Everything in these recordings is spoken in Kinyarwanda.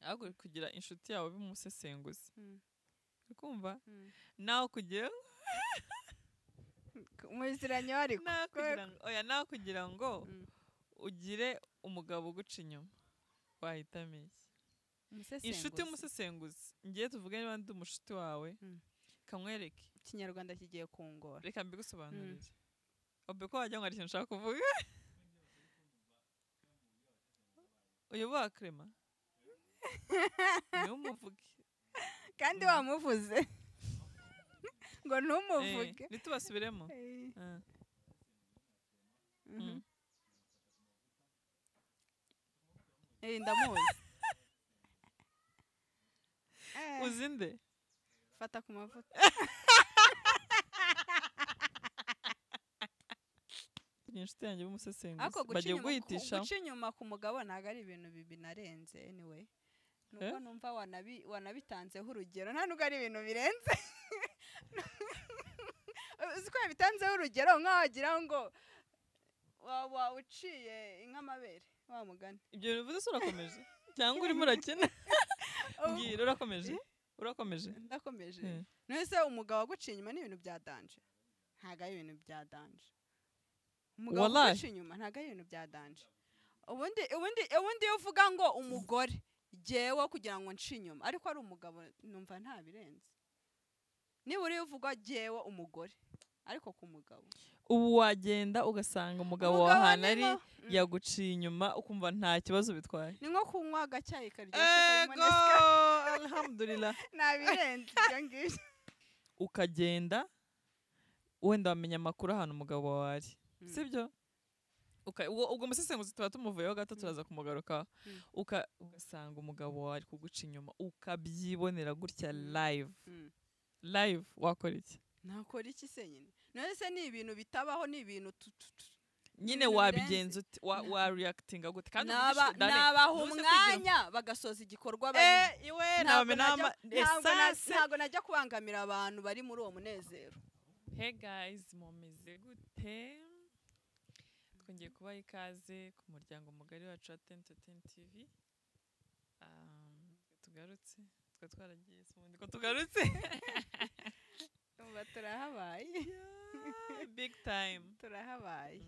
ahubwo kugira inshuti yawe bimusesenguza ukumva nawe kugira umuziranye ariko nawe kugira ngo ugire umugabo uguca inyuma wahitamo iki inshuti y'umusesenguzi ngiye tuvuge niba ndi umushuti wawe kamwereke ikinyarwanda kigiye kungora reka mbigusobanurire obe ko wajya ngo ari ikintu ushaka kuvuga uyu wa Clement niwe umuvuge kandi wamuvuze ngo ntumuvuge nitubasubiremo ndamuzi uzi nde fata ku mavuta inshuti yanjye b'umusesenguzi bagiye guhitisha guca inyuma ku mugabo ntabwo ari ibintu binarenze anyway nuko numva wanabitanzeho urugero nta nubwo ari ibintu birenze uzi ko yabitanzeho urugero nk'aho wagira ngo uciye nk'amabere wa mugani ibyo bivuze se urakomeje cyangwa urimo urakina mbwira urakomeje ndakomeje nese umugabo aguciye inyuma ni ibintu bya danje ntabwo ari ibintu bya danje umugabo aguciye inyuma ntabwo ari ibintu bya danje ubundi iyo uvuga ngo umugore jewe kugira ngo nci inyuma ariko ari umugabo numva nta birenze niba uri uvuga jewe umugore ariko ku mugabo ubu wagenda ugasanga umugabo wahana ari yaguciye inyuma ukumva nta kibazo bitwaye ni nko kunywa agacyayi karyoshye karimo nesika alhamdulillah nta birenze ibyo ngibyo ukagenda wenda wamenya amakuru ahantu umugabo wawe ari sibyo ubwo musesenguzi tuba tumuvuyeho gato turaza kumugaruka ugasanga umugabo wawe ari kuguca inyuma ukabyibonera gutya live wakora iki nakora iki se nyine nese ni ibintu bitabaho ni ibintu nyine wabigenza uti wa reactinga gute kandi nabaha umwanya bagasoza igikorwa ntabwo najya kubangamira abantu bari muri uwo munezero. Hey guys, mumeze gute? Twongeye kubaha ikaze ku muryango mugari wacu wa 10to10 TV. Tugarutse twaragiye sumundi ko tugarutse. Turahabaye. Big time. Turahabaye.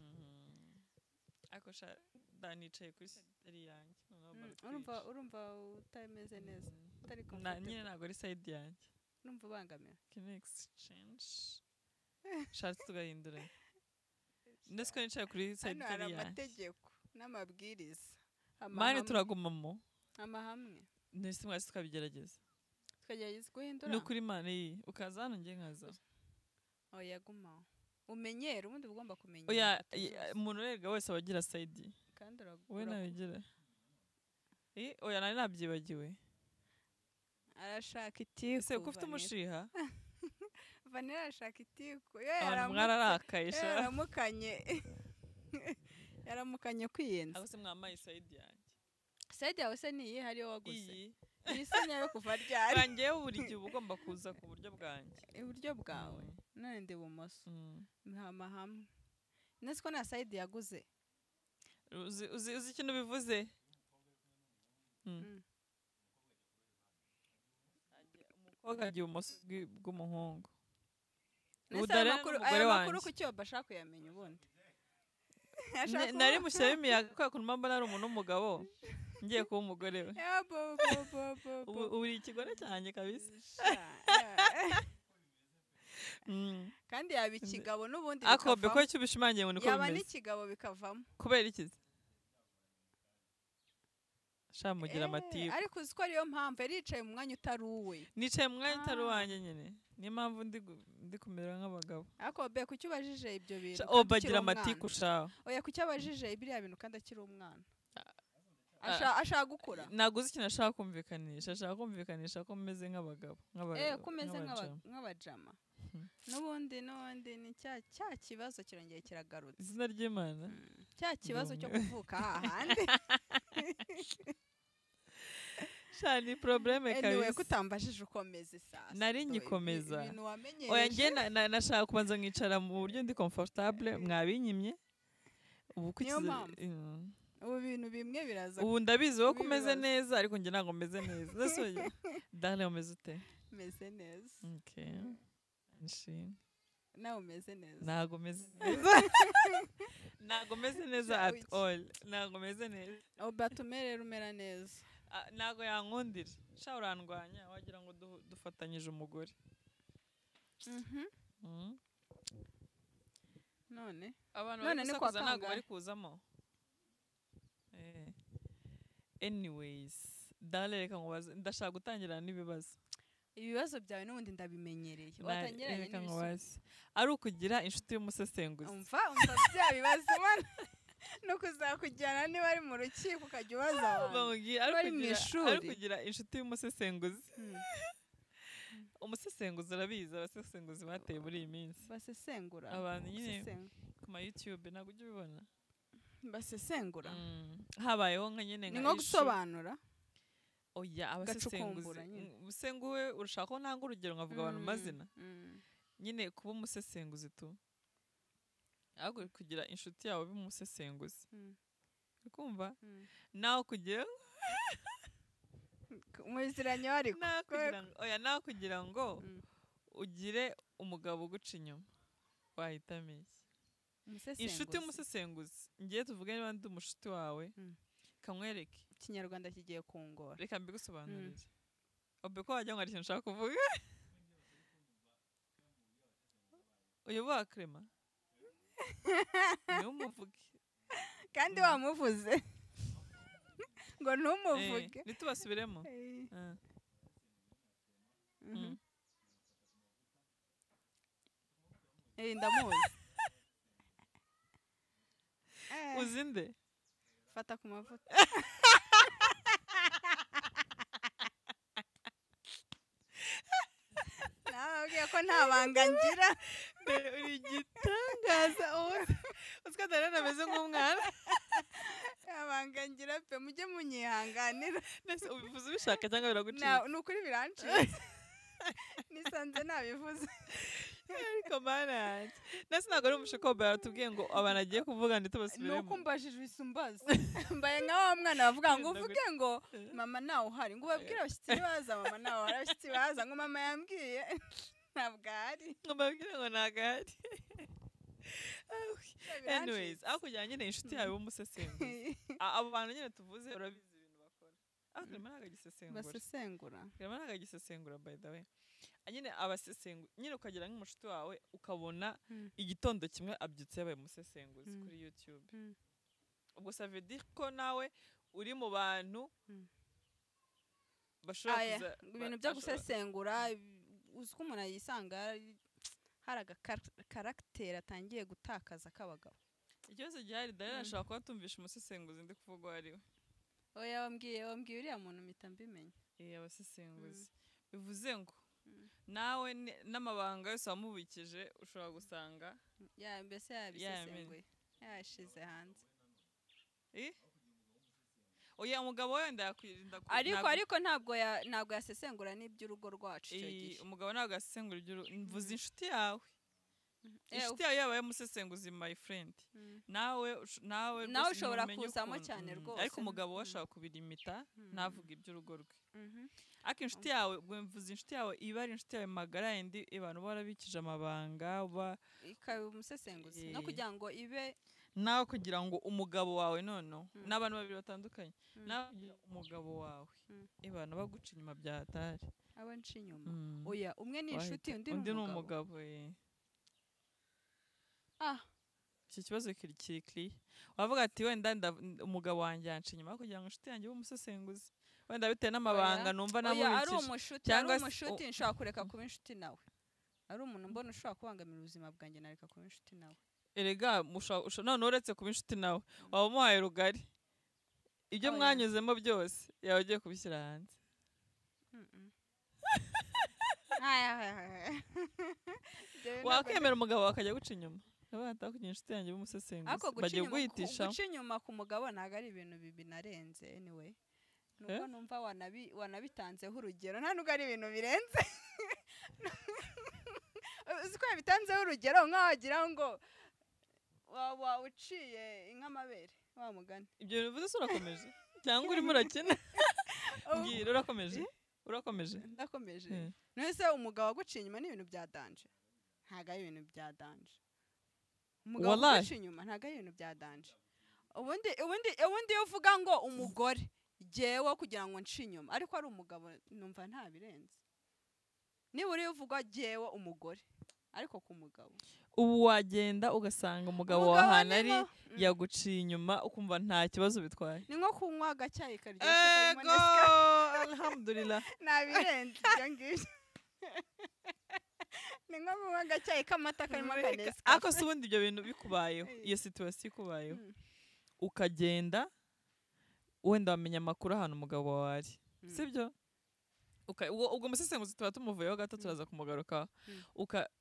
Akosha danicaye kuri side yanjye. Urumva utameze neza. Utari nyine ntabwo ari side yanjye. Numva bangamira. Can exchange? Shatse tugahindura. Ndetse ko nicaye kuri side yanjye. Amategeko n'amabwiriza. Mane turagumamo. Amahamwe. Ndetse mwese tukabigerageza. Tukagerageza guhindura. No kuri mane ukaza hano ngiye nkaza. Oya guma. Umenyera ubundi ugomba kumenyera. Oya umuntu rega wese abagira side. Kandi we nabigira. Oya nari nabyibagiwe. Arashaka itiku. Se ko ufite umushiha? Vanilla arashaka itiku. Yaramwararakaye sha. Yaramukanye kwiyenza. Abo se mwamaye side yanjye. Side yawe se niyi hari yo waguze. Isanya yo kuva ryari. Bangiye buri gihe ugomba kuza ku buryo bwanjye. Uburyo bwawe. None ndi bumoso. Mihama hamwe. Nese ko na side yaguze. Uzi ikintu bivuze? Umukobwa agiye ubumoso bw'umuhungu. Amakuru ku cyo bashaka kuyamenya ubundi. Nari mushyiraho imiyaga kubera ko mbona ari umuntu w'umugabo ngiye kuba umugore we. Uri ikigore cyanjye kabisa. Kandi yaba ikigabo n'ubundi bikavamo. Akobe ko icyo bishimangiye ngo niko bimeze. Yaba n'ikigabo bikavamo. Kubera iki? Shamugira amatiku. Ariko uzi ko ariyo mpamvu yaricaye mu mwanya utari uwe. Nicaye mu mwanya utari uwanjye nyine. Niyo mpamvu ndi kumera nk'abagabo. Akobe kuki ubajije ibyo bintu? Bagira amatiku shaho. Oya kuki abajije ibiriya bintu kandi akiri umwana. Ashaka gukura. Naguze ikintu ashaka kumvikanisha. Ashaka kumvikanisha ko meze nk'abagabo. Ko meze nk'abajama. N'ubundi ni cya kibazo kirongeye kiragarutse. Izina ry'Imana. Cya kibazo cyo kuvuka hahandi. Shani probleme kabisa. Anyway kutambajije ukomeze sasa. Nari ngikomeza. Ibintu wamenyeje. Oya ngiye nashaka kubanza nkicara mu buryo ndi comfortable mwabinyimye. Ubu ubu bintu bimwe biraza ubu ndabizi wowe ko umeze kubibaza. neza ariko njye ntabwo meze neza ndasubiye dale umeze ute meze neza okay nshimye nawe umeze neza ntabwo meze neza ntabwo meze neza at all ntabwo meze neza batume rero umera neza ntabwo yankundira sha urandwanya wagira ngo dufatanyije umugore none abantu bari gusakuza ntabwo bari kuzamo anyways dale reka nkubaze ndashaka gutangira n'ibibazo ibibazo byawe n'ubundi ndabimenyereye watangiranye n'ibisubizo ari ukugira inshuti y'umusesenguzi umva bya bibazo no kuzakujyana niba ari mu rukiko ukajya ubaza abantu ari mu ishuri ari kugira inshuti y'umusesenguzi umusesenguzi urabizi abasesenguzi bateye muri iyi minsi basesengura abantu nyine ku ma YouTube ntabwo ujya ubibona basesengura habayeho nka nyine ni nko gusobanura oya abasesenguzi usenguwe urashaka ko ntanga urugero nkavuga abantu mazina nyine kuba umusesenguzi tu ahubwo kugira inshuti yawe b'umusesenguzi ukumva nawe kugira umuziranyo ariko nawe kugira ngo ugire umugabo uguca inyuma wahitamo iki inshuti y'umusesenguzi ngiye tuvuge niba ndi umushuti wawe kamwereke ikinyarwanda kigiye kungora reka mbigusobanurire obe ko wajya ngo hari ikintu ushaka kuvuga uyoboye Clement niwe umuvuge kandi wamuvuze ngo ntumuvuge nitubasubiremo ndamuzi uzi nde fata ku mavuta nababwiye ko nta banga ngira uri igitangaza uziko Darena ameze nk'umwana nta banga ngira pe mujye munyihanganira ubivuze ubishaka cyangwa biragucika ni ukuri birancitse nisanze nabivuze ariko mana yanjye nasi ntabwo ari umushokobe baratubwiye ngo abantu agiye kuvuga ntitubasubiremo nuko mbajije isumbaza mbaye nka wa mwana bavuga ngo uvuge ngo mama nawe uhari ngo ubabwire abashyitsi baza mama nawe uhari abashyitsi baza ngo mama yambwiye ntabwo ahari ngo mbabwire ngo ntabwo ahari anyways aho kugira nyine inshuti yawe w'umusesenguzi abo bantu nyine tuvuze urabizi ibintu bakora Clement ntabwo agisesengura Clement ntabwo agisesengura by the way nyine abasesenguzi nyine ukagira nk'umushuti wawe ukabona igitondo kimwe abyutse yabaye umusesenguzi kuri YouTube ubwo ça veut dire ko nawe uri mu bantu bashobora kuza ibintu byo gusesengura uzi ko umuntu yisanga hari agakaragiteri atangiye gutakaza k'abagabo ikibazo gihari Darena ashobora kuba atumvisha umusesenguzi ndi kuvuga uwo ari we oya wambwiye uriya muntu mpita mbimenya abasesenguzi bivuze ngo nawe n'amabanga yose wamubikije ushobora gusanga mbese yabisesenguye yashize hanze oya umugabo wenda yakwirinda ariko ntabwo yasesengura n'iby'urugo rwacu icyo gihe umugabo ntabwo yasesengura mvuze inshuti yawe inshuti yawe yabaye umusesenguzi my friend nawe ushobora kuzamo cyane rwose ariko umugabo we ashobora kubirimita ntavuga iby'urugo rwe ariko inshuti yawe mvuze inshuti yawe iba ari inshuti yawe magara yindi abantu barabikije amabanga ikaba umusesenguzi no kugira ngo ibe nawe kugira ngo umugabo wawe noneho n'abantu babiri batandukanye nawe kugira umugabo wawe abantu baguca inyuma bya hatari aba nca inyuma oya umwe ni inshuti undi ni umugabo iki kibazo kiri clear wavuga ati wenda umugabo wanjye yanca inyuma kugira ngo inshuti yanjye umusesenguzi wenda bitewe n'amabanga numva namubikije cyangwa ari umushuti nshobora kureka kuba inshuti nawe ari umuntu mbona ushobora kubangamira ubuzima bwanjye nareka kuba inshuti nawe erega none uretse kuba inshuti nawe waba umuhaye rugari ibyo mwanyuzemo byose yaba ugiye kubishyira hanze wakemera umugabo akajya guca inyuma kugira inshuti yanjye b'umusesenguzi bagiye guhitisha guca inyuma ku mugabo ntabwo ari ibintu binarenze anyway nuko numva wanabitanzeho urugero nta nubwo ari ibintu birenze uzi ko yabitanzeho urugero nk'aho wagira ngo uciye inka amabere wa mugani ibyo bivuze se urakomeje cyangwa urimo urakina mbwira urakomeje ndakomeje nese umugabo aguciye inyuma ni ibintu bya danje ntago ari ibintu bya danje umugabo aguciye inyuma ntago ari ibintu bya danje ubundi iyo uvuga ngo umugore jewe kugira ngo nci inyuma ariko ari umugabo numva nta birenze niba uri uvuga jewe umugore ariko ku mugabo ubu wagenda ugasanga umugabo wahana ari yaguciye inyuma ukumva nta kibazo bitwaye ni nko kunywa agacyayi karyoshye karimo nesika alhamdulillah nta birenze ibyo ngibyo ni nko kunywa agacyayi k'amata karimo akanesika ariko si ubundi ibyo bintu bikubayeho iyo situwasiyo ikubayeho ukagenda wenda wamenya amakuru ahantu umugabo wawe ari sibyo ubwo musesenguzi tuba tumuvuyeho gato turaza kumugarukaho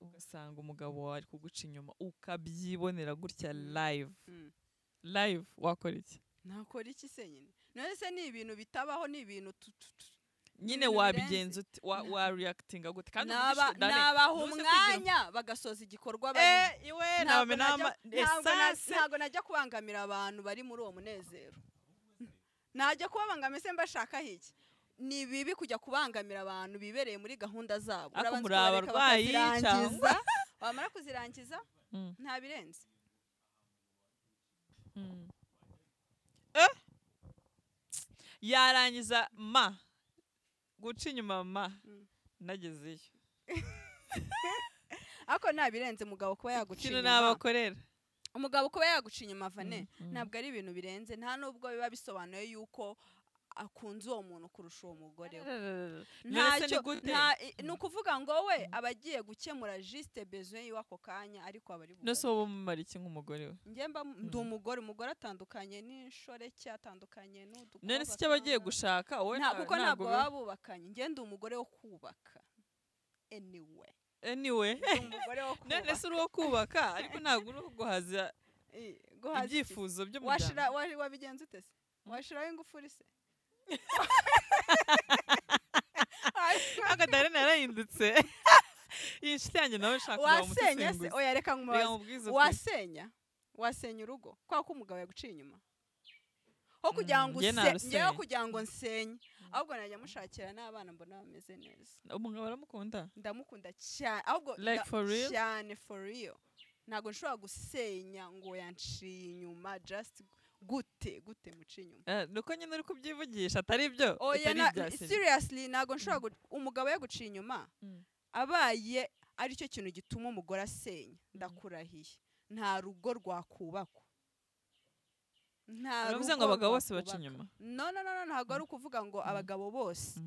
ugasanga umugabo wawe ari kuguca inyuma ukabyibonera gutya live wakora iki? nakora iki se nyine none ni ibintu bitabaho ni ibintu nyine wabigenza uti wa reactinga gute kandi nabaha umwanya bagasoza igikorwa ntabwo najya kubangamira abantu bari muri uwo munezero najya kubabangamira se mbashakaho iki ni bibi kujya kubangamira abantu bibereye muri gahunda zabo muri abarwayi cyangwa wamara kuzirangiza nta birenze yarangiza guca inyuma nagezeyo ariko nta birenze umugabo kuba yaguca inyuma nabakorera umugabo kuba yaguca inyuma vane ntabwo ari ibintu birenze nta nubwo biba bisobanuye yuko akunze uwo muntu kurusha uwo mugore we ni ukuvuga ngo we aba agiye gukemura juste besoin yiwe ako kanya ariko aba ari bugore nose wowe umumara iki nk'umugore we njyemba ndi umugore atandukanye n'inshoreke atandukanye n'udukobwa none se icyo abagiye gushaka wowe kuko ntabwo baba bubakanye njye ndi umugore wo kubaka anyway umugore wo kubaka none se uri uwo kubaka ariko ntabwo uri guhaza ibyifuzo by'umuryango wabigenza ute se washiraho ingufuri se akadare narahindutse iyi nshuti yanjye nawe nshaka kuba umusesenguzi oya reka wasenya urugo kwa ko umugabo yaguciye inyuma ho kugira ngo nsenye ahubwo najya mushakira n'abana mbona bameze neza umugabo aramukunda ndamukunda cyane ahubwo cyane for real ntabwo nshobora gusenya ngo yanciye inyuma just gute muci inyuma nuko nyine uri kubyivugisha atari byo seriously ntabwo nshobora umugabo yaguciye inyuma abaye aricyo kintu gituma umugore asenya ndakurahiye nta rugo rwakubakwa uravuze ngo abagabo bose baca inyuma no ntabwo ari ukuvuga ngo abagabo bose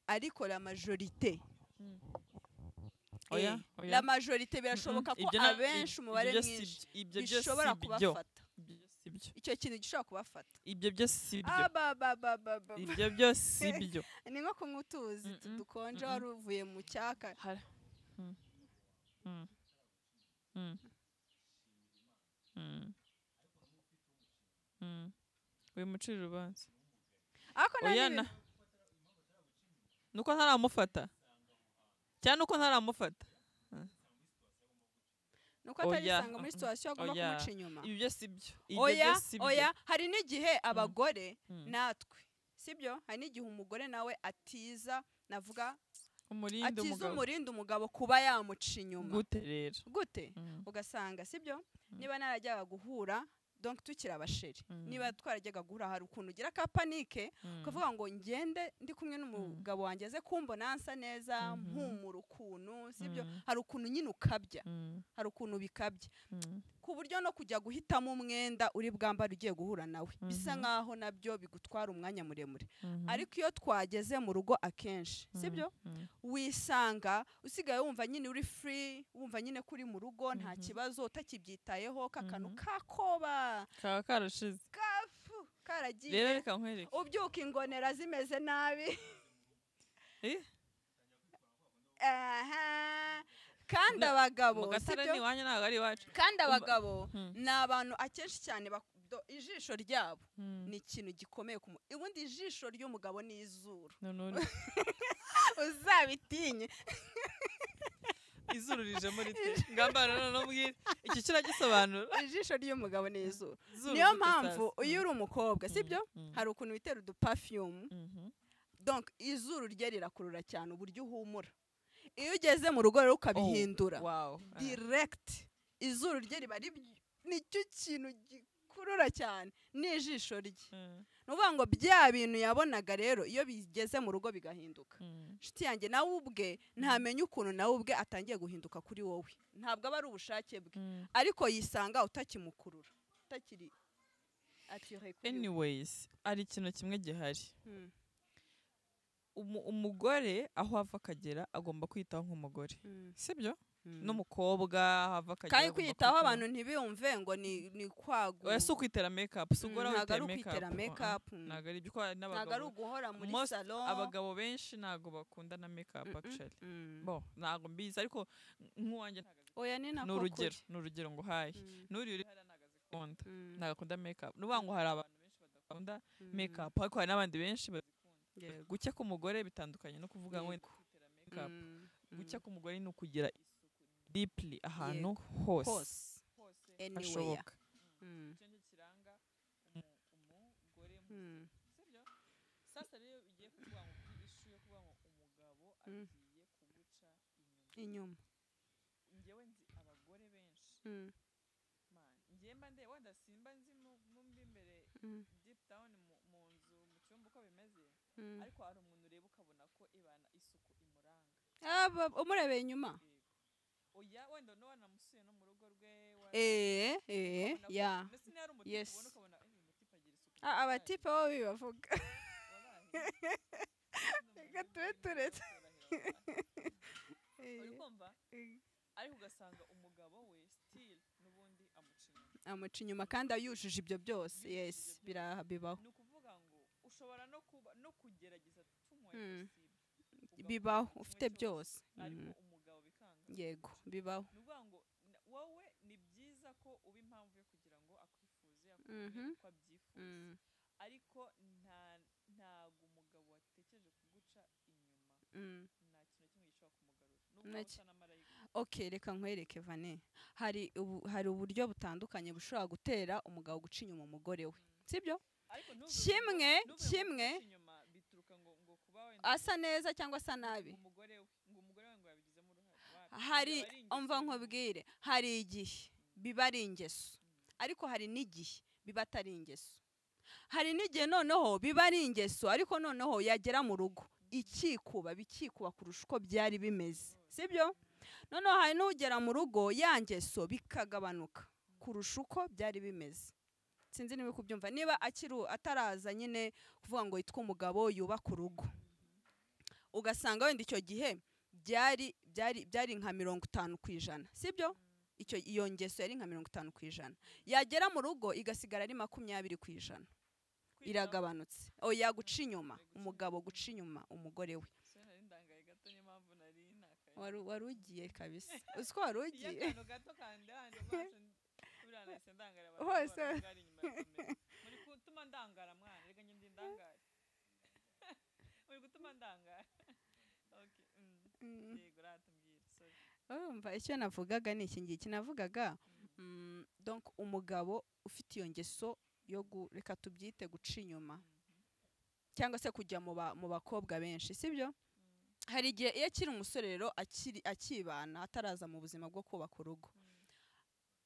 ariko la majorite la majorite birashoboka ko abenshi umubare mwinshi bishobora kubafata icyo kintu gishobora kubafata ibyo byose si byo ibyo byose si byo ni nko kunywa utuzi dukonje wari uvuye mu cyaka wimucira urubanza oyana nuko ntaramufata cyane nuko ntaramufata nuko atarisanga muri situation agomba kumuca inyuma ibyo si byo oya hari n'igihe abagore natwe sibyo hari n'igihe umugore nawe atiza navuga atiza umurindi umugabo kuba yamuca inyuma gute rero ugasanga sibyo niba narajyaga guhura donc tukiri abasheri niba twarajyaga guhura hari ukuntu ugira ka panike ukavuga ngo ngende ndi kumwe n'umugabo wanjye aze kumbona nsa neza mpumura ukuntu sibyo hari ukuntu nyine ukabya hari ukuntu bikabya ku buryo no kujya guhitamo umwenda uri bwambara ugiye guhura nawe bisa nkaho nabyo bigutwara umwanya muremure ariko iyo twageze mu rugo akenshi sibyo wisanga usigaye wumva nyine uri free wumva nyine kuri mu rugo nta kibazo utakibyitayeho kakanu kakoba kaba karashize karagiye rero reka nkwereke ubyuka ingonera zimeze nabi kandi abagabo kandi abagabo ni abantu akenshi cyane ijisho ryabo ni ikintu gikomeye ubundi ijisho ry'umugabo ni izuru uzabitinye izuru rijemo rite ngambara no mbwira iki kiragisobanura ijisho ry'umugabo ni izuru niyo mpamvu iyo uri umukobwa sibyo hari ukuntu witera uduperfume donc izuru rye rirakurura cyane uburyo uhumura iyo ugeze mu rugo rero ukabihindura direct izuru rye riba nicyo kintu gikurura cyane n'ijisho rye nuvuga ngo bya bintu yabonaga rero iyo bigeze mu rugo bigahinduka nshuti yanjye nawe ubwe ntamenye ukuntu nawe ubwe atangiye guhinduka kuri wowe ntabwo aba ari ubushake bwe ariko yisanga utakimukurura utakiri anyways ari ikintu kimwe gihari umugore aho ava akagera agomba kwitaho nk'umugore sibyo n'umukobwa hava akagera kandi kwitaho abantu ntibiyumve ngo ni kwagura si ukwitera makeup si ugora witera makeup ntabwo ari ibyo ntabwo ari uguhora muri salon abagabo benshi ntabwo bakunda na makeup actually ntabwo mbizi ariko nk'uwanjye oya ni nako ni urugero ngo haye n'uri uri hariya ntabwo azikunda ntabwo akunda makeup nuvuga ngo hari abantu benshi badakunda makeup ariko hari n'abandi benshi bazikunda gucya k'umugore bitandukanye no kuvuga ngo kwitera makeup gucya k'umugore ni ukugira deeply ahantu hose hashoboka icyo kiranga umugore sibyo sasa rero bigiye kuvuga ngo ishu yo kuvuga ngo umugabo agiye kuguca inyuma njyewe nzi abagore benshi njyewe mba ndeba wenda simba nzi mumbi imbere deep down mu nzu mu cyumba uko bimeze ariko hari umuntu ureba ukabona ko ibana isuku imuranga umurebeye inyuma oya wenda no wanamusuye no mu rugo rwe ya yes abatipe bo bibavuga reka tube turetse urikumva ariko ugasanga umugabo we still n'ubundi amuca inyuma kandi ayujuje ibyo byose yes bibaho ni ukuvuga ngo ushobora no kugerageza bibaho ufite byose ariko umugabo bikanga yego bibaho ni ukuvuga ngo wowe ni byiza ko uba impamvu yo kugira ngo akwifuze akubwire ko abyifuza ariko ntabwo umugabo watekereje kuguca inyuma nta kintu kimwe gishobora kumugarura n'ubwo usa na marayika okay reka nkwereke Vane hari uburyo butandukanye bushobora gutera umugabo guca inyuma umugore we sibyo kimwe asa neza cyangwa asa nabi umugore we ngo yabigizemo uruhare hari umva nkubwire hari igihe biba ari ingeso ariko hari n'igihe biba atari ingeso hari n'igihe noneho biba ari ingeso ariko noneho yagera mu rugo bikikuba kurusha uko byari bimeze sibyo noneho hari n'ugera mu rugo ya ngeso bikagabanuka kurusha uko byari bimeze sinzi niba kubyumva niba ataraza nyine kuvuga ngo yitwa umugabo yubaka urugo ugasanga wenda icyo gihe byari nka 50% sibyo iyo ngeso yari nka 50%, yagera mu rugo igasigara ari 20%, iragabanutse. Oya guca inyuma, umugabo guca inyuma umugore we. Warugiye kabisa. Uziko warugiye. Hose. Muri gutuma ndangara mwana, rega nyindi ndangara. Muri gutuma ndangara. Okay. Yego ratubwira. Sorry. Urumva icyo navugaga ni iki ngiki navugaga. Donc umugabo ufite iyo ngeso yo reka tubyite guca inyuma. Cyangwa se kujya mu bakobwa benshi, sibyo? Hari igihe iyo akiri umusore rero akibana ataraza mu buzima bwo kubaka urugo.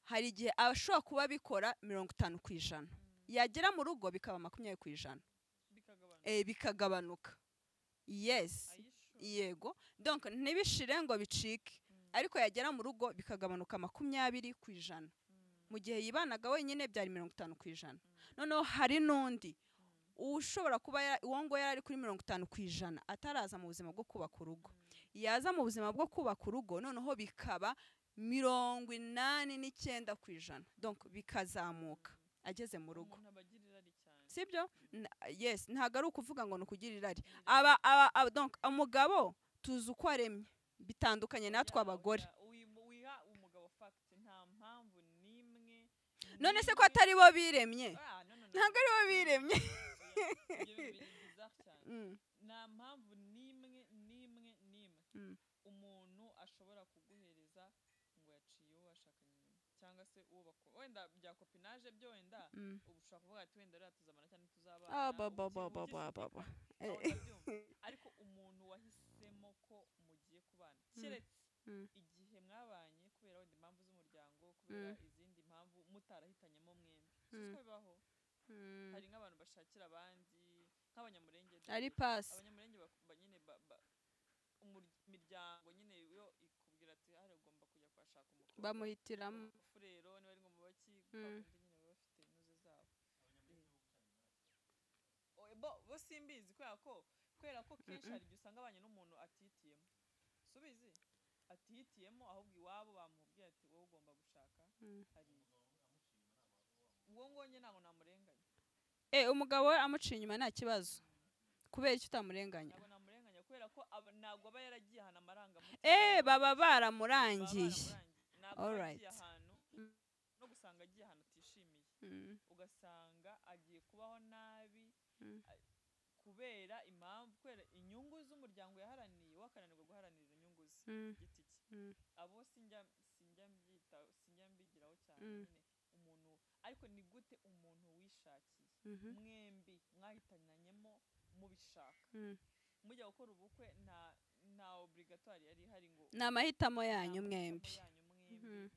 Hari igihe ashobora kuba bikora 50%, yagera mu rugo bikaba 20%, bikagabanuka. Yes, yego. Donc ntibishire ngo bicike, ariko yagera mu rugo bikagabanuka 20%. Mu gihe yibanaga wenyine byari 50%. Noneho hari n'undi ushobora kuba uwo yari kuri 50% ataraza mu buzima bwo kubaka urugo. Yaza mu buzima bwo kubaka urugo noneho bikaba 89%. Donc bikazamuka ageze mu rugo. Sibyo? Yes, ntago ari ukuvuga ngo nukugira irari. Donc umugabo tuzi uko aremye bitandukanye natwe abagore. None se ko atari bo biremye? Ntago ari bo biremye. Nta mpamvu nimwe umuntu ashobora kuguhereza ngo yaciye uwo bashakanye inyuma cyangwa se uwo wenda bya kopinage byo wenda ubu ushobora kuvuga ati wenda rero tuzamana cyane tuzabana ariko umuntu wahisemo ko mugiye kubana keretse igihe mwabanye kubera wenda impamvu z'umuryango kubera izindi mpamvu mutarahitanyemo mwembi siko bibaho hari nk'abantu bashakira abandi nk'abanyamurenge ari pasi abanyamurenge nyine imiryango nyine yo ikubwira ati hari ugomba kujya kwashaka umukobwa bamuhitiramo furero niba ari ngo mu baki bakundi nyine baba bafite inuze zabo bo simbizi kubera ko kenshi hari igihe usanga abanye n'umuntu atihitiyemo subizi atihitiyemo ahubwo iwabo bamubwiye ati wowe ugomba gushaka hari uwo ngonye ntabwo namurenganya umugabo we amuciye inyuma nta kibazo kubera icyo utamurenganya ntabwo namurenganya kubera ko ntabwo aba yaragiye ahantu amarangamutima baba baramurangiye alright ahantu no gusanga agiye ahantu atishimiye ugasanga agiye kubaho nabi kubera impamvu kubera inyungu z'umuryango yaharaniye wakananirwa guharanira inyungu ze giti cye abo sinjya mbigiraho cyane nyine umuntu ariko ni gute umuntu wishakiye mwembi mwahitanyanyemo mubishaka mujya gukora ubukwe nta obligatoire yari hari ngo ni amahitamo yanyu mwembi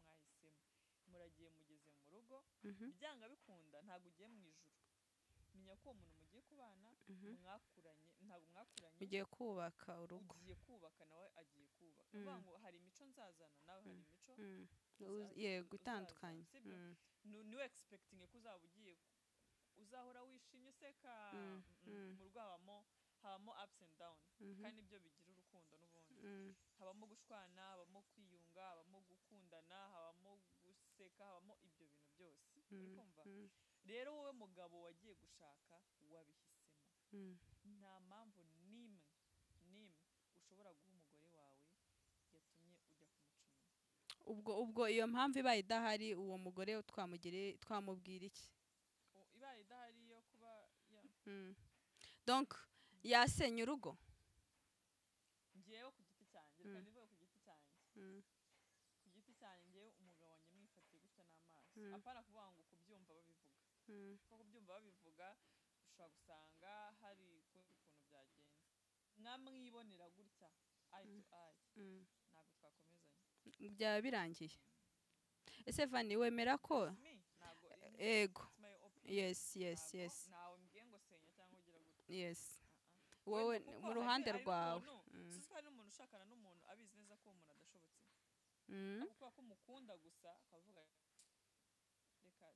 mwahisemo muragiye mugeze mu rugo byanga bikunda ntabwo ugiye mu ijuru menya ko uwo muntu mugiye kubana mwakuranye ntabwo mwakuranye mugiye kubaka urugo ugiye kubaka nawe agiye kubaka uvuga ngo hari imico nzazana nawe hari imico yego itandukanye niwe expecting ko uzaba ugiye uzahora wishimye useka mu rugo habamo ups and down kandi ibyo bigira urukundo n'ubundi habamo gushwana habamo kwiyunga habamo gukundana habamo guseka habamo ibyo bintu byose uri kumva rero wowe mugabo wagiye gushaka wabihisemo nta mpamvu n'imwe ushobora guha umugore wawe yatumye ujya kumucuma ubwo iyo mpamvu ibaye idahari uwo mugore twamubwira iki ibaye idahari yo kuba donc yasenya urugo ngewe ku giti cyanjye reka ndivuge ku giti cyanjye ku giti cyanjye ngewe umugabo wanjye mwifatiye gutya n'amaso apana kuvuga ngo kubyumva babivuga kuko kubyumva babivuga ushobora gusanga hari ukundi kuntu byagenze mwamwibonera gutya eye to eye ntabwo twakomezanya byaba birangiye ese Vani wemera ko ego yes nawe mbwiye ngo senya cyangwa ugira gutya yes wowe mu ruhande rwawe sisi n'umuntu ushakana n'umuntu abizi neza ko umuntu adashobotse kuko ko mukunda gusa akavuga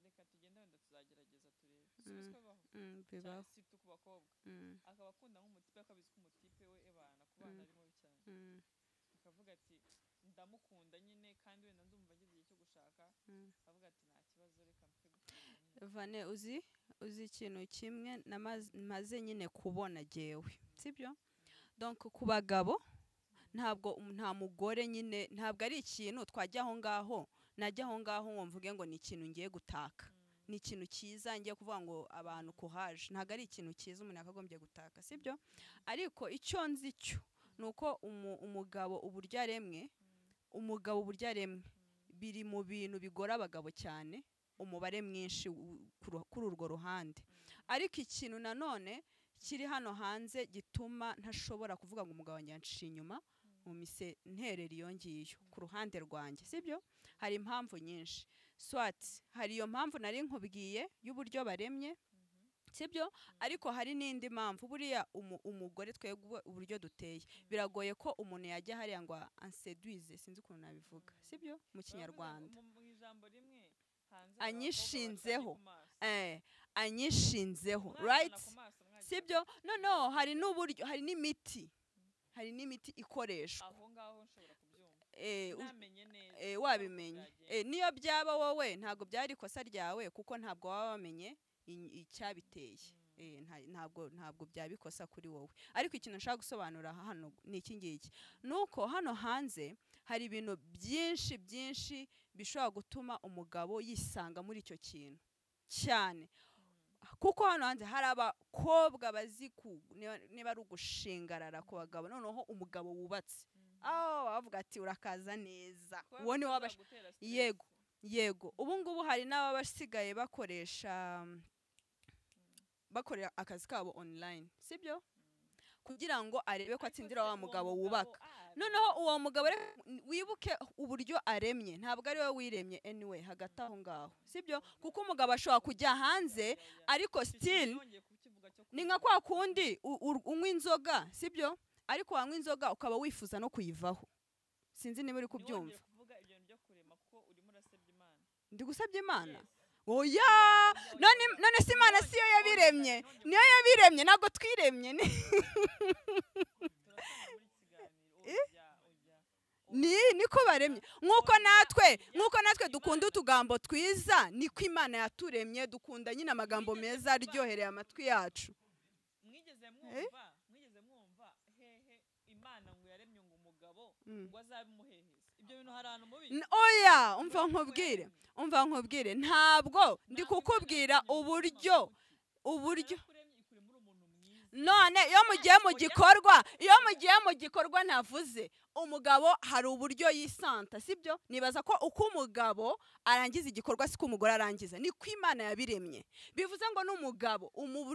reka tugende wenda tuzagerageza turebe bibaho si tu ku bakobwa akaba akunda nk'umutipe akabizi ko umutipe we ebana kubana ari mubi cyane akavuga ati ndamukunda nyine kandi wenda ndumva agize igihe cyo gushaka akavuga ati nta kibazo reka mfe gukunda Vane uzi ikintu kimwe maze nyine kubona jewe sibyo donc ku bagabo nta mugore nyine ntabwo ari ikintu twajya aho ngaho najya aho ngaho ngo mvuge ngo ni ikintu ngiye gutaka ni ikintu cyiza ngiye kuvuga ngo abantu kuhaje ntabwo ari ikintu cyiza umuntu yakagombye gutaka sibyo ariko icyo nzi cyo nuko umugabo uburyo aremwe biri mu bintu bigora abagabo cyane umubare mwinshi kuri urwo ruhande ariko ikintu nanone kiri hano hanze gituma ntashobora kuvuga ngo umugabo wanjye yanciye inyuma mu mise nterera iyo ngiyo ku ruhande rwanjye sibyo hari impamvu nyinshi swati hari iyo mpamvu nari nkubwiye y'uburyo baremye sibyo ariko hari n'indi mpamvu buriya umugore twebwe uburyo duteye biragoye ko umuntu yajya hariya ngo anseduize sinzi ukuntu nabivuga sibyo mu kinyarwanda mu ijambo rimwe anyishinzeho right sibyo no hari n'uburyo hari n'imiti ikoreshwa aho ngaho nshobora kubyumva namenye neza wabimenye niyo byaba wowe ntabwo byari ikosa ryawe kuko ntabwo waba wamenye icyabiteye ntabwo byabikosa kuri wowe ariko ikintu nshaka gusobanura hano ni iki ngiki nuko hano hanze hari ibintu byinshi bishobora gutuma umugabo yisanga muri icyo kintu cyane kuko hano hanze hari abakobwa bazi niba ari ugushingarara ku bagabo noneho umugabo wubatse bavuga ati urakaza neza, uwo ni wabash yego yego. Ubu ngubu hari n'abasigaye bakorera akazi kabo online, sibyo, kugira ngo arebe ko atsindira wa mugabo wubaka. Noneho uwo mugabo wibuke uburyo aremye, ntabwo ari we wiremye anyway, hagati aho ngaho, sibyo, kuko umugabo ashobora kujya hanze ariko still ni nka kwa kundi unywa inzoga, sibyo, ariko wanywa inzoga ukaba wifuza no kuyivaho. Sinzi niba uri kubyumva. Ndi gusabye Imana? Oya, none si Imana siyo yabiremye, niyo yabiremye, ntabwo twiremye. Niko baremye. Nk'uko natwe dukunda utugambo twiza, niko Imana yaturemye, dukunda nyine amagambo meza aryohereye amatwi yacu. Mwigeze mwumva hehe Imana ngo yaremye ngo umugabo ngo azabe umuhehesi? Ibyo bintu hari ahantu mubi. Oya, umva nkubwire, ntabwo ndi kukubwira uburyo none iyo mugiye mu gikorwa ntavuze umugabo hari uburyo yisanta, sibyo. Nibaza ko uko umugabo arangiza igikorwa siko umugore arangiza, niko Imana yabiremye. Bivuze ngo n'umugabo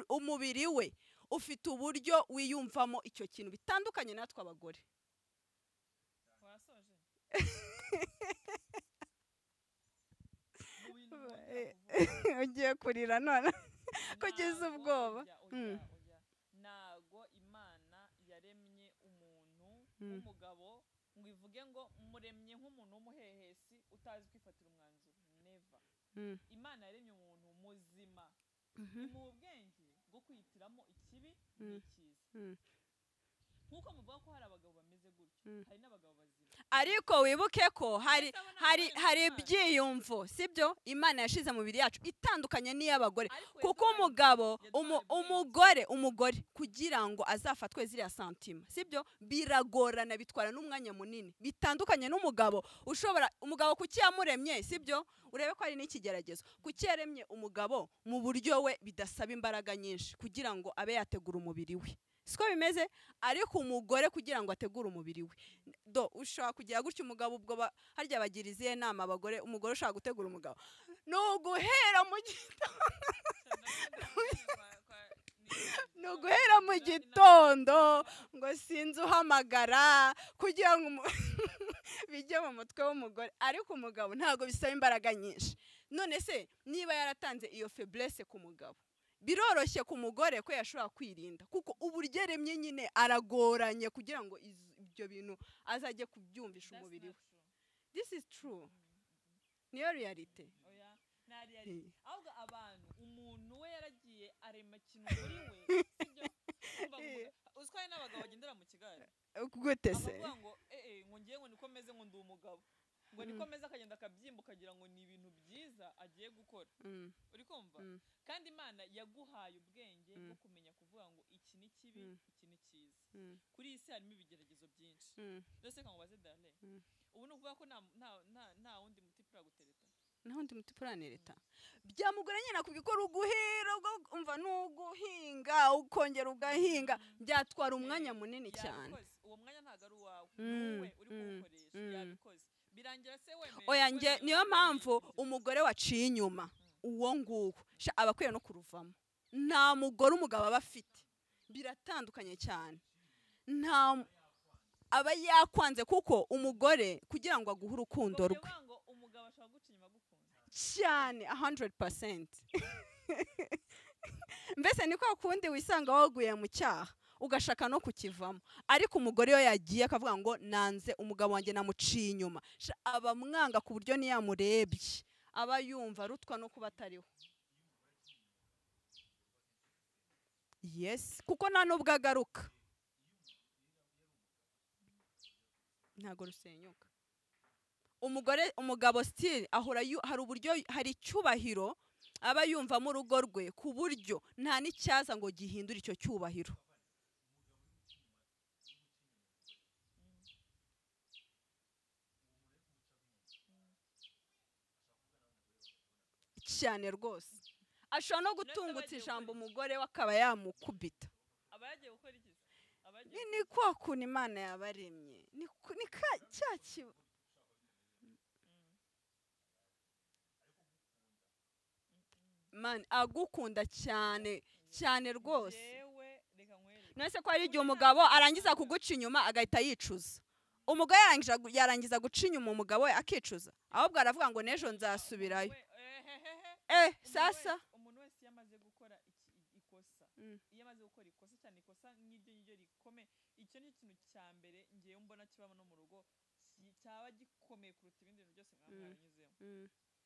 umubiri we ufite uburyo wiyumvamo icyo kintu bitandukanye natwe abagore. Ugiye kurira none kugeza ubwoba. Nago Imana yaremye umuntu w'umugabo ngo ivuge ngo muremye nk'umuntu w'umuhehesi utazi kwifatira umwanzuro. Never. Imana yaremye umuntu muzima mu bwenge bwo kwihitiramo ikibi n'ikiza. Nkuko muvuga ko hari abagabo bameze gutyo, hari n'abagabo bazima. Ariko wibuke ko hari ibyiyumvo, sibyo, Imana yashize mu mubiri yacu itandukanye n'iy'abagore. Kuko umugore kugira ngo azafatwe ziriya santima, sibyo, biragorana, bitwara n'umwanya munini, bitandukanye n'umugabo. Umugabo kuki yamuremye, sibyo, urebe ko hari n'ikigeragezo. Kuki yaremye umugabo mu buryo we bidasaba imbaraga nyinshi kugira ngo abe yategura umubiri we, siko bimeze. Ariko umugore kugira ngo ategure umubiri we, ushobora kugira gutyo umugabo, ubwo harya bagiriziye nama abagore, umugore ushaka gutegura umugabo nuguhera mu gitondo ngo sinzi uhamagara kugira ngo bijye mu mutwe w'umugore. Ariko umugabo ntabwo bisaba imbaraga nyinshi. None se niba yaratanze iyo faiblesse ku mugabo, biroroshye ku mugore ko yashobora kwirinda, kuko uburyo aremye nyine aragoranye kugira ngo ibyo bintu azajye kubyumvisha umubiri we. This is true. Niyo reality. Oya, na reality. Ahubwo abantu umuntu we yaragiye arema ikintu muri we, sibyo? Uzwaye n'abagabo bagendera mu kigare. Gute se? Avuga ngo ngo ngiye ngo niko meze ngo ndi umugabo. Ngo niko meze akagenda akabyimba kagira ngo ni ibintu byiza agiye gukora. Uri kumva? Kandi Imana yaguhaye ubwenge bwo kumenya kuvuga ngo iki ni kibi, iki ni cyiza. Kuri iyi si harimo ibigeragezo byinshi. Ndetse kangubaze Dale. Ubu ni ukuvuga ko nta wundi muti puragutereta. Nta wundi muti puranereta. Byamugora nyine kubikora, uguhera umva n'uguhinga ukongera ugahinga, byatwara umwanya munini cyane. Uwo mwanya ntago ari uwawe, wowe uri kuwukoresha, yabikoze. Birangira se wemeye. Oya, niyo mpamvu umugore waciye inyuma uwo nguwo aba akwiye no kuruvamo. Nta mugore umugabo aba afite, biratandukanye cyane. Nta aba yakwanze, kuko umugore kugira ngo aguhe urukundo rwe umugabo ashaka guca inyuma gukunda cyane 100%. Mbese niko kundi wisanga waguye mu cyaha ugashaka no kukivamo. Ariko umugore yo yagiye akavuga ngo nanze umugabo wanjye namuciye inyuma, aba mwanga ku buryo niyamurebye aba yumva rutwa no kuba atariho. Yes, kuko nta nubwo agaruka, ntago rusenyuka. Umugabo still ahora hari uburyo, hari icyubahiro aba yumva mu rugo rwe ku buryo nta n'icyaza ngo gihindure icyo cyubahiro. Cyane rwose, ashobora no gutungutsa ijambo umugore we akaba yamukubita. Aba yagiye gukora iki? ni kwa kuntu Imana yabaremye ni cya kiba man agukunda cyane cyane rwose nese ko hari igihe umugabo arangiza kuguca inyuma agahita yicuza umugabo yarangiza guca inyuma umugabo we akicuza ahubwo aravuga ngo n'ejo nzasubirayo sasa umuntu wese yamaze gukora ikosa iyo amaze gukora ikosa cyane ikosa nk'iryo rikome icyo ni ikintu cya mbere ngiye mbona kibamo no mu rugo cyaba gikomeye kuruta ibindi bintu byose mwanyuzemo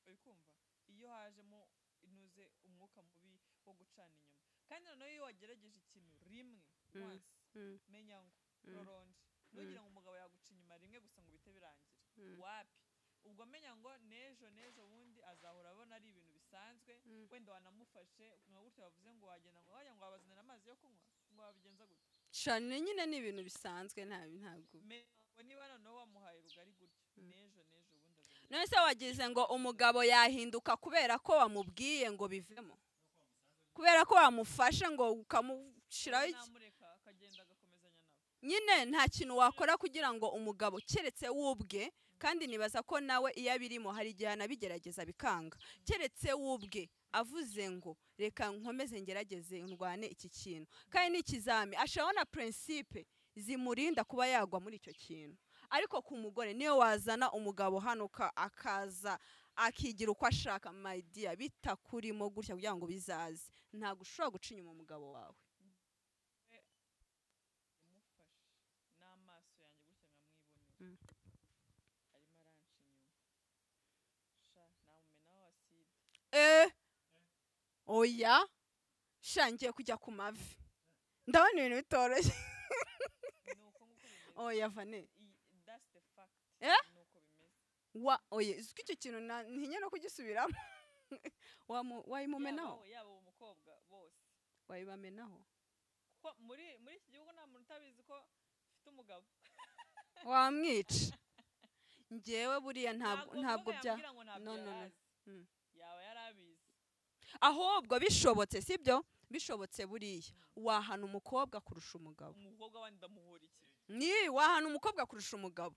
uri kumva iyo hajemo intuze umwuka mubi wo gucana inyuma kandi noneho iyo wagerageje ikintu rimwe once menya ngo roronje nugira ngo umugabo yaguca inyuma rimwe gusa ngo bite birangira wapi ubwo menya ngo n'ejo bundi azahora abona ari ibintu bisanzwe wenda wanamufashe nka gutyo bavuze ngo wagenda ngo wajya ngo wabazanira amazi yo kunywa ngo wabigenza gutyo cyane nyine ni ibintu bisanzwe ntabwo niba noneho wamuhaye rugari gutyo n'ejo bundi nese wagize ngo umugabo yahinduka kubera ko wamubwiye ngo bivemo kubera ko wamufashe ngo ukamushiraho akagenda agakomezanya nabo nyine nta kintu wakora kugira ngo umugabo keretse wubwe kandi nibaza ko nawe iyo abirimo hari igihe anabigerageza bikanga keretse wubwe avuze ngo reka nkomeze ngerageze ndwane iki kintu kandi n'ikizami ashobora principe zimurinda kuba yagwa muri icyo kintu ariko ku mugore niyo wazana umugabo hano akaza akigira uko ashaka my dear bitakurimo gutya kugira ngo bizaze ntabwo ushobora guca inyuma umugabo wawe n'amaso yanjye gutya nkamwibonera arimo aranca inyuma namumenaho aside oya shangiye kujya ku mavi ndabona ibintu bitoroshye oya vane that's the fact nuko bimeze oya iziko icyo kintu ntinye no kugisubiramo wayimumenaho yaba umukobwa bose wayibamenaho kuko muri iki gihugu nta muntu utabizi ko ufite umugabo wamwica njyewe buriya ntabwo bya no yaba yarabizi ahubwo bishobotse sibyo bishobotse buriya wahana umukobwa kurusha umugabo umukobwa wandi ndamuhora iki ni wahana umukobwa kurusha umugabo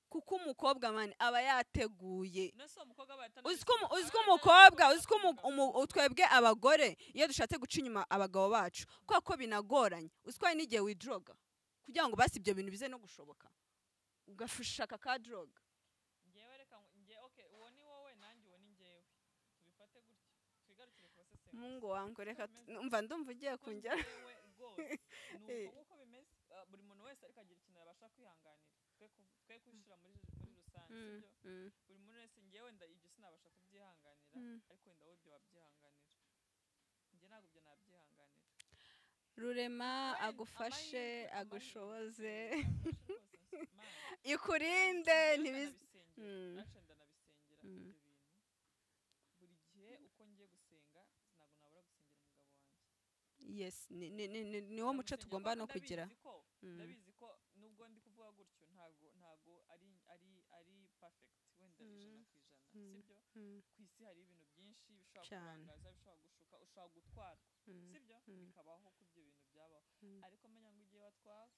kuko umukobwa mani aba yateguye uziko umukobwa uziko twebwe abagore iyo dushatse guca inyuma abagabo bacu ko binagoranye uziko hari n'igihe widroga kugira ngo basi ibyo bintu bize no gushoboka ugashaka ka droga ngewe reka okay uwo ni wowe nanjye uwo ni ngewe tubifate gutyo twigarukire ku basesengura mungu wangu reka ndumva ugiye kungera nuko bimeze buri muntu wese ariko agira ikintu yabasha kwihanganira twe kwishira muri rusange sibyo buri muntu wese ngewe wenda ibyo sinabasha kubyihanganira ariko wenda wowe ibyo wabyihanganira nge ntabwo ibyo nabyihanganira rurema agufashe agushoboze ikurinde ndanabisengera ibyo bintu buri gihe uko ngiye gusenga ntabwo nabura gusengera umugabo wanjye yes ni wo muco tugomba no kugira ndabizi ko nubwo ndi kuvuga gutyo ntago ari perfect wenda 100% sibyo ku isi hari ibintu byinshi bishobora kubangaza bishobora gushuka ushobora gutwara sibyo bikabaho ku ibyo bintu byabaho ariko menya ngo igihe watwara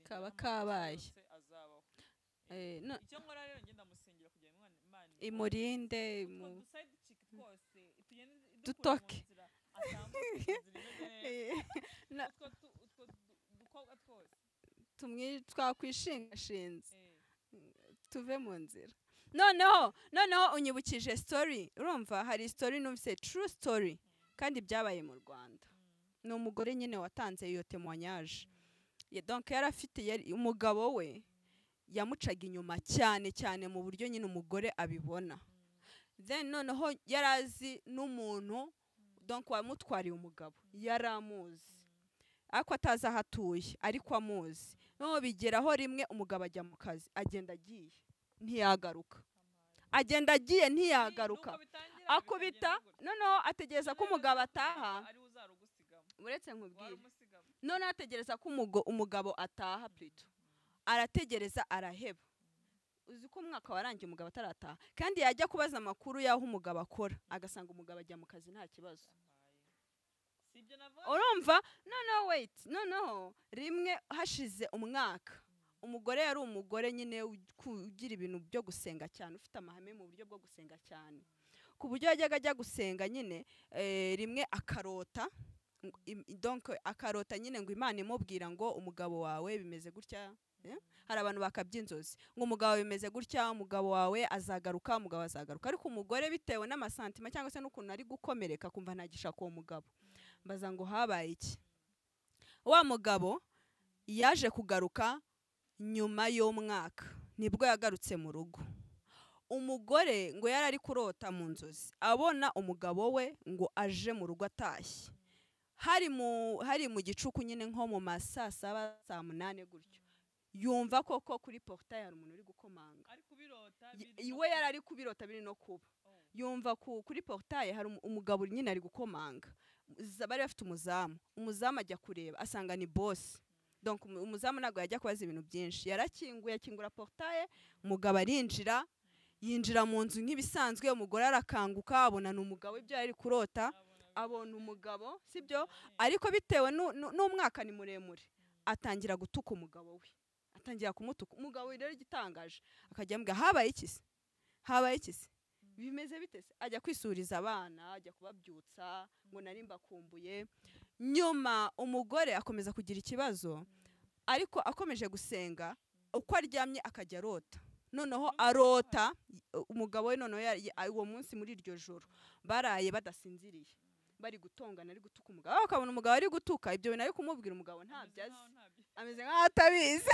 kaba kabaye azabaho icyo nkora rero ngenda musengera kugira ngo Imana imurinde side chick twose dutoke twakwishingashinze tuve mu nzira noneho unyibukije story urumva hari story numvise true story kandi byabaye mu Rwanda ni umugore nyine watanze iyo témoignage donc yari afite umugabo we yamucaga inyuma cyane mu buryo nyine umugore abibona then noneho yarazi n'umuntu donc wamutwariye umugabo yaramuzi ariko atazi aho atuye ariko amuzi noneho bigeraho rimwe umugabo ajya mu kazi agenda agiye ntiyagaruka akubita noneho ategereza ko umugabo ataha uretse nkubwire noneho ategereza ko umugabo ataha plutôt arategereza araheba uzi ko umwaka warangiye umugabo atarataha kandi yajya kubaza amakuru y'aho umugabo akora agasanga umugabo ajya mu kazi nta kibazo urumva noneho wait noneho rimwe hashize umwaka umugore yari umugore nyine ugira ibintu byo gusenga cyane ufite amahame mu buryo bwo gusenga cyane ku buryo yajyaga ajya gusenga nyine rimwe akarota donc akarota nyine ngo Imana imubwira ngo umugabo wawe bimeze gutya hari abantu bakabyinzozi ngo umugabo bimeze gutya umugabo wawe azagaruka umugabo azagaruka ariko umugore bitewe n'amasantima cyangwa se n'ukuntu ari gukomereka kumva ntagishaka uwo mugabo mbaza ngo habaye iki wa mugabo yaje kugaruka nyuma y'umwaka nibwo yagarutse mu rugo umugore ngo yari ari kurota mu nzozi abona umugabo we ngo aje mu rugo atashye hari mu gicuku nyine nko mu masaa 7 saa 8 gutyo yumva koko kuri portail hari umuntu uri gukomanga iwe yari ari kubirota biri no kuba yumva kuri portail hari umugabo nyine ari gukomanga bari bafite umuzamu ajya kureba asanga ni boss donc umuzamu nago yajya kubaza ibintu byinshi yarakinguye akingura portail umugabo arinjira yinjira mu nzu nk'ibisanzwe umugore arakanguka abona n'umugabo ibyo yari kurota abona umugabo sibyo ariko bitewe n'umwaka ni muremure atangira gutuka umugabo we atangira kumutuka umugabo rero igitangaje akajya ambwa habaye iki se bimeze bite se ajya kwisuriza abana ajya kubabyutsa ngo nari mbakumbuye nyuma umugore akomeza kugira ikibazo ariko akomeje gusenga uko aryamye akajya arota noneho arota umugabo we noneho uwo munsi muri iryo joro baraye badasinziriye bari gutongana ari gutuka umugabo akabona umugabo ari gutuka ibyo bintu ari kumubwira umugabo ntabyazi ameze nk'aho atabizi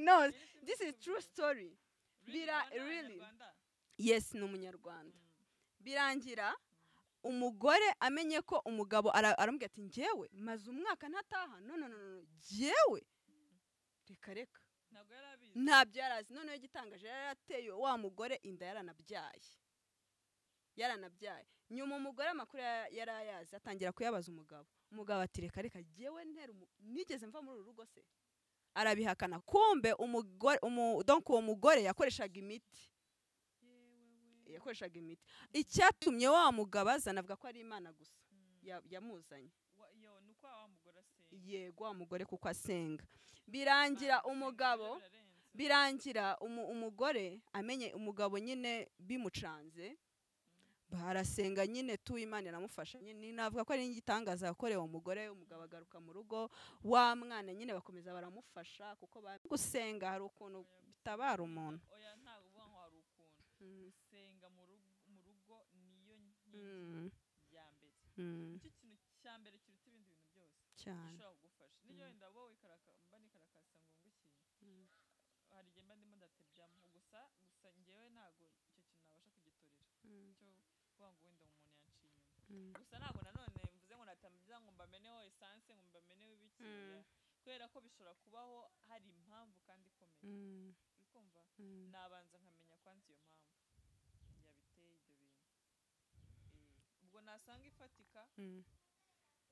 no this is true story really yes ni umunyarwanda birangira umugore amenye ko umugabo aramubwira ati njyewe maze umwaka ntataha no njyewe reka ntabyo yarazi noneho igitangaje yarateye wa mugore inda yaranabyaye nyuma umugore amakuru yarayazi atangira kuyabaza umugabo ati reka njyewe nigeze mva muri uru rugo se arabihakana kumbe donc uwo mugore yakoreshaga imiti icyatumye wa mugabo azana avuga ko ari Imana gusa yamuzanye yego wa mugore kuko asenga birangira umugore amenye umugabo nyine bimucanze barasenga nyine Imana iramufasha nyine navuga ko ari igitangaza yakorewe umugore umugabo agaruka mu rugo wa mwana nyine bakomeza baramufasha kuko gusenga hari ukuntu bitabara umuntu gusenga mu rugo niyo nkingi ya mbere icyo kintu cya mbere kiruta ibindi bintu byose gishobora kugufasha niyo wenda wowe nikarakasa ngo nguki hari igihe mba ndimo ndatebyamo gusa njyewe ntabwo icyo kintu nabasha kugitorera cyo kuvuga ngo wenda umuntu yanciye inyuma gusa ntabwo nanone mvuze ngo natambiza ngo mbameneho essence ngo mbameneho ibiki kubera ko bishobora kubaho hari impamvu kandi ikomeye ukumva nabanza nkamenya kwanza iyo mpamvu yabiteye ibyo bintu ubwo nasanga ifatika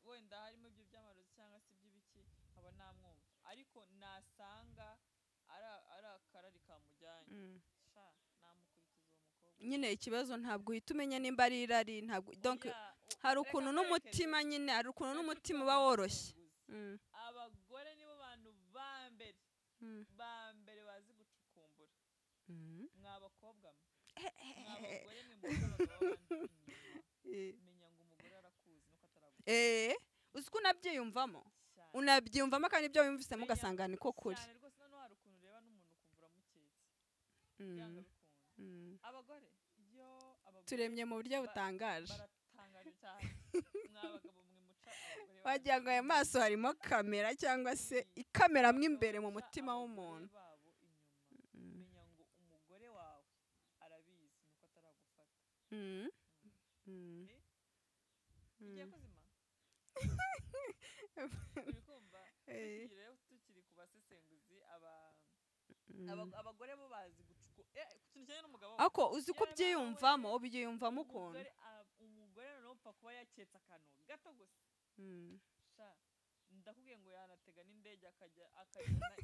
wenda harimo ibyo by'amarozi cyangwa se iby'ibiki aba namwumva ariko nasanga ari akarari kamujyanye namukurikiza uwo mukobwa nyine ikibazo ntabwo uhita umenya nimba ari irari ntabwo donc hari ukuntu n'umutima nyine hari ukuntu n'umutima uba woroshye abagore nibo bantu ba mbere bazi gucukumbura mwabakobwa mwabagore mwe mukora menya ngo umugore arakuzi nuko ataraguzi uzi ko unabyiyumvamo kandi ibyo wumvisemo ugasanga niko kuri cyane rwose noneho hari ukuntu ureba n'umuntu ukumvura muketse byanga bikunda abagore turemye mu buryo butangaje baratangaje cyane mwabagabo mwe muca abagore wagira ngo aya maso harimo kamera cyangwa se ikameramo imbere mu mutima w'umuntu menya ngo umugore wawe arabizi nuko ataragufata igiye kuzima uri kumva tukiri ku basesenguzi abagore bo bazi gucuku ikintu cyane n'umugabo ako uzi ko ubyiyumvamo ukuntu umugore noneho upfa kuba yaketse akantu gato gusa ndakubwiye ngo yanatega n'indege akajya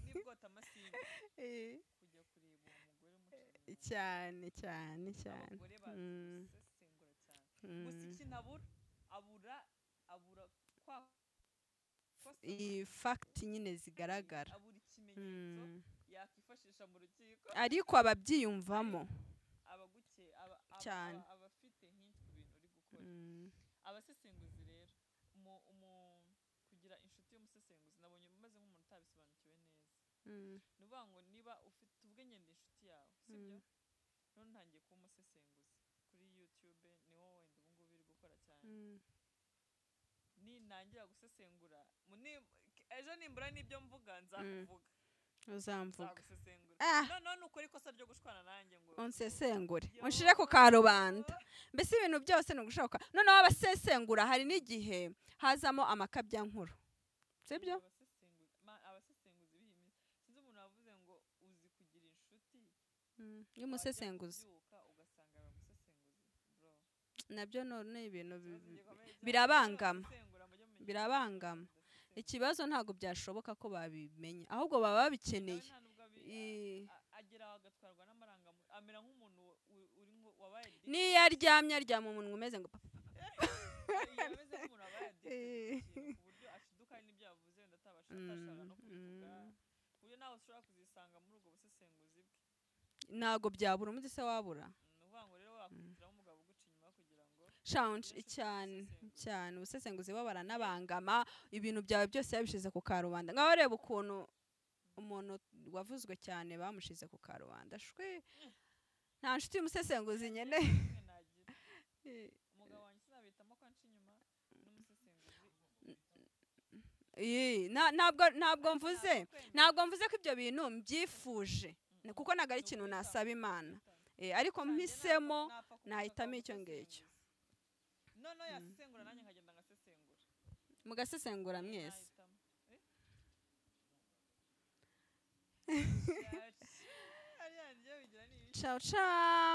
n'ibwota amasimbi kujya kureba uwo mugore umuceri cyane abagore bazi gusesengura cyane gusa ikintu abura abura fact nyine zigaragara, abura ikimenyetso yakifashisha mu rukiko, ariko ababyiyumvamo cyane, abafite hint ku bintu uri gukora. Abasesenguzi rero kugira inshuti y'umusesenguzi nabonye umaze nk'umuntu utabisobanukiwe neza. Ni ukuvuga ngo niba ufite tuvuge ngenda inshuti yawe, sibyo, none ntangiye kuba umusesenguzi kuri YouTube, niwo wenda ubu ngubu iri gukora cyane. Nintangira gusesengura ejo nimbura n'ibyo mvuga nzakuvuga, uzamvuga none ukora ikosa ryo gushwana nanjye ngo unsesengure unshire ku karubanda. Mbese ibintu byose ni ugushoka. Noneho abasesengura hari n'igihe hazamo amakabyankuru, sibyo? Abasesenguzi bihimye, sinzi umuntu wavuze ngo uzi kugira inshuti y'umusesenguzi, ugasanga umusesenguzi bro, nabyo none ibintu birabangama. Ikibazo ntabwo byashoboka ko babimenya, ahubwo baba babikeneye. Agera agatwarwa n'amarangamutima, amera nk'umuntu wabaye niyo aryamye aryama umuntu umeze ngo yameze nk'umuntu wabaye ku buryo ashiduka n'ibyo yavuze wenda atabasha no kubivuga, ku buryo nawe ushobora kuzisanga muri ubwo busesenguzi bwe. Ntabwo byabura umuzi se wabura. Ni ukuvuga ngo rero wakwitiramo umugabo uguca inyuma kugira ngo cyane ubusesenguzi bo baranabangama, ibintu byawe byose yabishize ku karubanda. Ngaho reba ukuntu umuntu wavuzwe cyane bamushize ku karubanda, shwe nta nshuti y'umusesenguzi nyene. Umugabo wanjye sinabitamo ko anca inyuma n'umusesenguzi. ntabwo mvuze ko ibyo bintu mbyifuje, kuko ntabwo ari ikintu nasaba Imana, ariko mpisemo nahitamo icyo ngicyo. Noneho yasesengura nanjye nkagenda ngasesengura, mugasesengura mwese. Ciao ciao.